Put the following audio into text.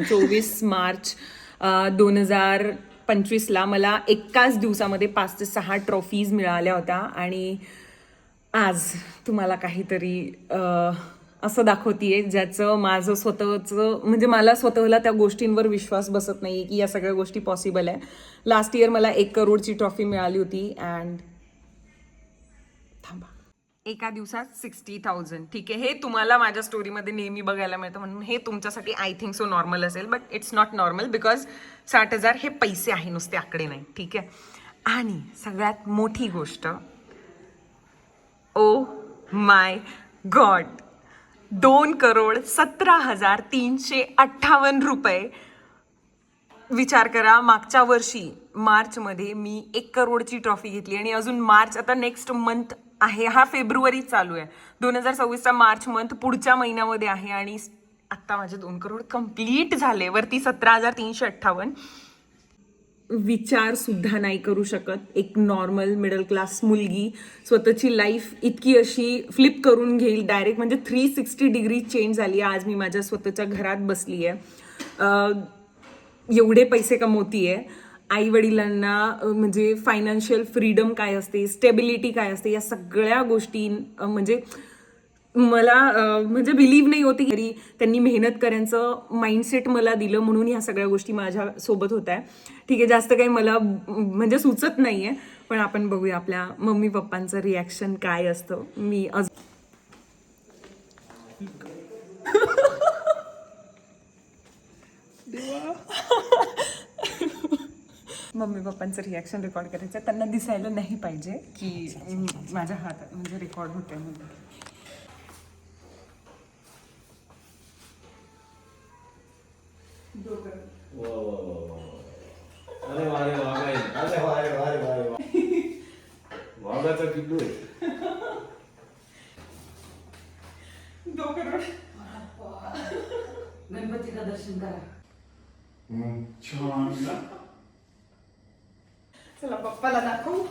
चोवीस मार्च 2025ला मला एकाच दिवसामध्ये 5 ते 6 ट्रॉफीज मिळाल्या होत्या. आणि आज तुम्हाला काहीतरी असं दाखवतीये ज्याचं माझं स्वतःचं म्हणजे मला स्वतःला त्या गोष्टींवर विश्वास बसत नाही की या सगळ्या गोष्टी पॉसिबल आहे. लास्ट इयर मला 1 करोडची ट्रॉफी मिळाली होती. अँड थांबा, एका दिवसात 60,000. ठीक आहे, हे तुम्हाला माझ्या स्टोरीमध्ये नेहमी बघायला मिळतं म्हणून हे तुमच्यासाठी आय थिंक सो नॉर्मल असेल, but it's not normal because 60,000 हे पैसे आहे, नुसते आकडे नाही. ठीक आहे. आणि सगळ्यात मोठी गोष्ट, ओ माय गॉड, 2,17,358 रुपये. विचार करा, मागच्या वर्षी मार्चमध्ये मी 1 करोडची ट्रॉफी घेतली आणि अजून मार्च, आता नेक्स्ट मंथ आहे, हा फेब्रुवारी चालू आहे, 2026चा मार्च मंथ पुढच्या महिन्यामध्ये आहे आणि आत्ता माझे 2 करोड कंप्लीट झाले, वरती 17,358. विचार सुद्धा नाही करू शकत एक नॉर्मल मिडल क्लास मुलगी स्वतःची लाईफ इतकी अशी फ्लिप करून घेईल डायरेक्ट, म्हणजे 360 डिग्री चेंज झाली. आज मी माझ्या स्वतःच्या घरात बसली आहे, एवढे पैसे कमवतीये. आई वडिलांना म्हणजे फायनान्शियल फ्रीडम काय असते, स्टेबिलिटी काय असते, या सगळ्या गोष्टी म्हणजे मला म्हणजे बिलीव्ह नाही होती. तरी त्यांनी मेहनत करायचं माइंडसेट मला दिलं म्हणून ह्या सगळ्या गोष्टी माझ्या सोबत होत आहे. ठीक आहे, जास्त काही मला म्हणजे सुचत नाहीये, पण आपण बघूया आपल्या मम्मी पप्पांचं रिॲक्शन काय असतं. मी मम्मी पप्पांचं रिॲक्शन रेकॉर्ड करायचं, त्यांना दिसायला नाही पाहिजे की माझ्या हातात म्हणजे रेकॉर्ड होते म्हणून. गणपतीचं दर्शन करा. चला पप्पाला दाखवू.